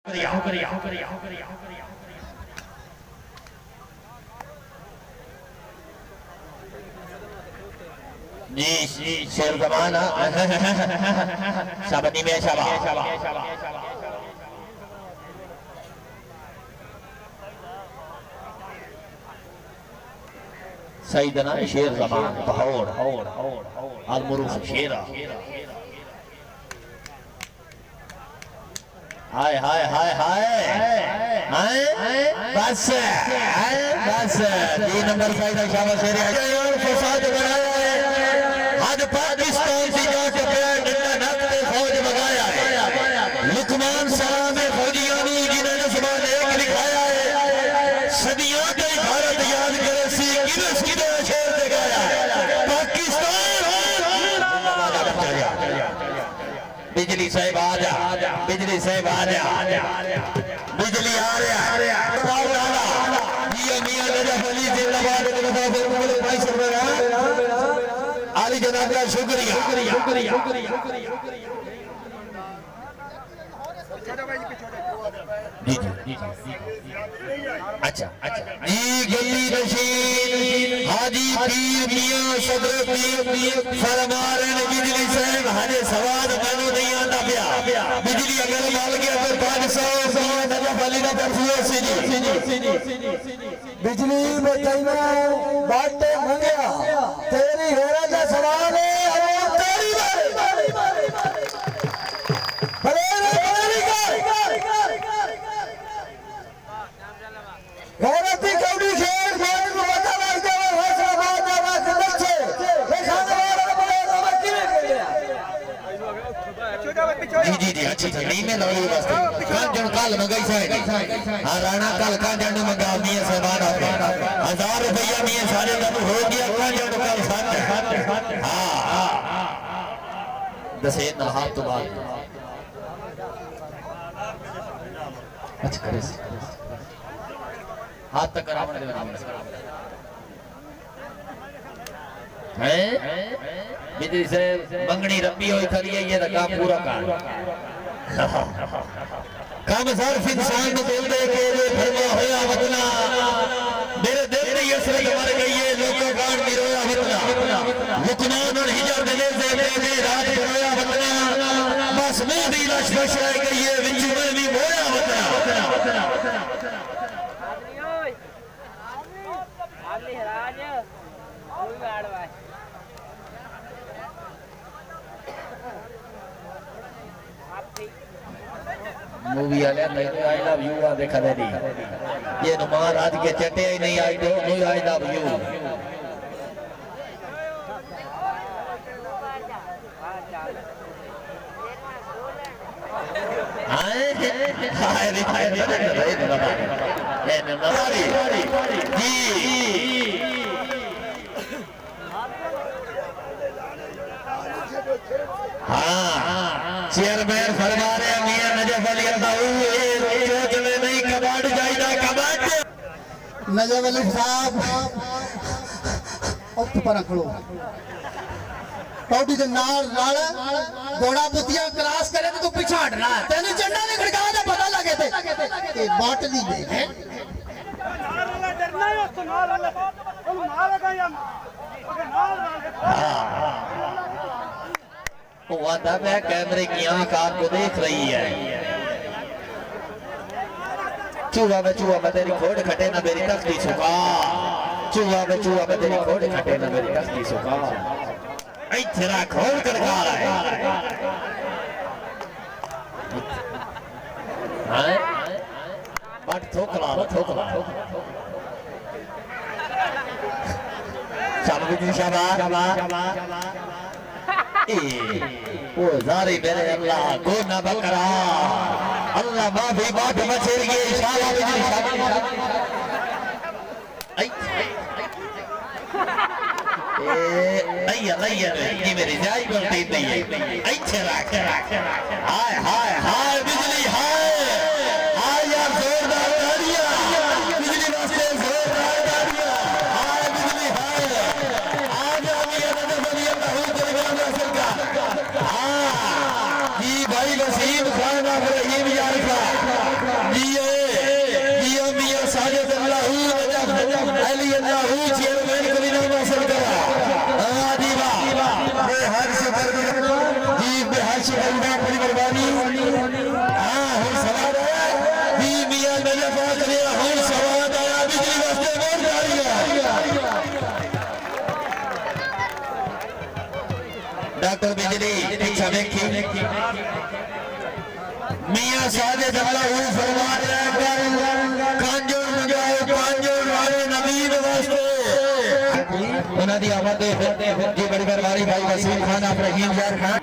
जी शेर ज़माना शाबानी में शाबा सईदना शेर ज़मान बहौर अलमुरूफ शेरा हाय हाय हाय हाय बस 3 नंबर सईदा शाबा शेर फसाद बनाया है आज पाकिस्तान की जाट पैर नक पे फौज मंगाया है लुकमान सलाम फौजियानी जिन्होंने ज़बान एक लिखाया है सदियों के भारत याद करे सी किस किधर शेर दिखाया है पाकिस्तान बिजली साहब आजा बिजली साहब आजा बिजली आ रहा ये मियां नजफ अली जिंदाबाद के मुसाफिर मुगल भाई सरवरा आली जनाब का शुक्रिया जी अच्छा जी गली नशीन हाजी पीर मियां सदर पीर फरमा रहे ने बिजली साहब हरे सवाद मैनू नहीं आंदा पिया बिजली अगर माल गया फिर 500 नजफ अली का परफुआ सी बिजली बचाइना बाटे मंगया तेरी हेरा का सवाल है और तेरी बारी गौरती कौड़ी शेर मार को बता लग जावे हौसला बात आवाज बच्चे ये खाने वाला बड़े नंबर किने के जी अच्छा नहीं में लड़ी वास्ते कान जन काल मंगाई साहब हां राणा काल कान जन मंगा मियां साहब 1000 रुपया मियां सारे का हो गया कान जन काल साथ हां दसे ना हाथ तो बात अच्छा करे हाथ तक करावण दे हैं बिजली से मंगनी रब्बी होई खड़ी है ये काम पूरा कर काम सर्फ इंसान को बोल दे के फरमा होया वतना मेरे दिल में ये सर मर गई है लोगों गान में रोया वतना लुकमान और हिजर दिले से दे रात रोया वतना बस मेरी लाश बच रह गई है विच में भी होया वतना मूवी वाले नहीं आई लव यू आ देखा दे दी ये नुमान आज के चटे ही नहीं I don't know I love you hi hi जी हाँ चेयरमैन फरमा रहे मियां नजफ अली चोच में नहीं कबाड़ जाइदा कबाड़ नजफ अली साहब अब पर खड़ो कौड़ी के नाल घोड़ा बुतिया क्रॉस करे तो तू पीछे हटना है तेने झंडा नहीं खड़का दे पता लगे थे ये बाटली दे है डरना है तो नाल लगा या वो वादा में कैमरे की आंख को देख रही है चूहा में तेरी खोड़ खटे ना मेरी तख्ती सुखा चूहा में तेरी खोड़ खटे ना मेरी तख्ती सुखा तेरा खोड़ कर खा रहा है बट ठोकला शाबाश वो जारी मेरे अल्लाह को न बकरा अल्लाह माफी बात बचेगी इंशाअल्लाह बिजली शाबाश नहीं ये मेरी जाई गलती नहीं है अच्छे रख हाय हाय हाय बिजली हाय यार जोरदार तालियां बिजली वास्ते जोरदार तालियां हाय बिजली हाय आज मियां नजफ अली बहुत दरबार हासिल का हां जी भाई वसीम खान इब्राहिम यार का डॉक्टर बिजली पीछा देखी मियां साजिद अल्लाह फरमा रहा है कांजोर मुजाओ कांजोर वाले नबीद वास्ते उन्हां दी आमद जी बड़ी बरबारी भाई वसीम खान इब्राहिम यार खान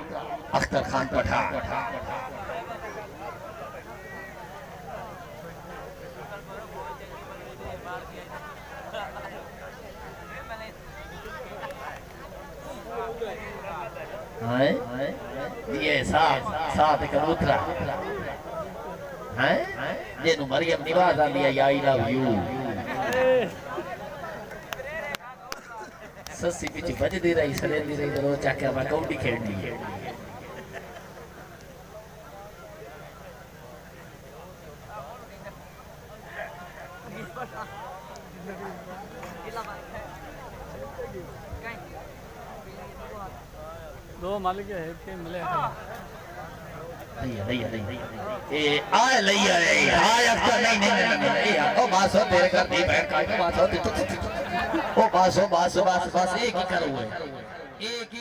अख्तर खान पठान ये साथ कबूतरा हैं जेनु मरियम निवाज आंदी है आई लव यू सस्सी पिछ बजदी रही सरेंदी रही तो चाके मैं कौडी खेलनी है दो मालिक के मिले ए आए लैया रे आए अफ्ता नहीं ओ बासो तेरे घर दी बैठ का बासो ओ बासो एक ही करो एक ही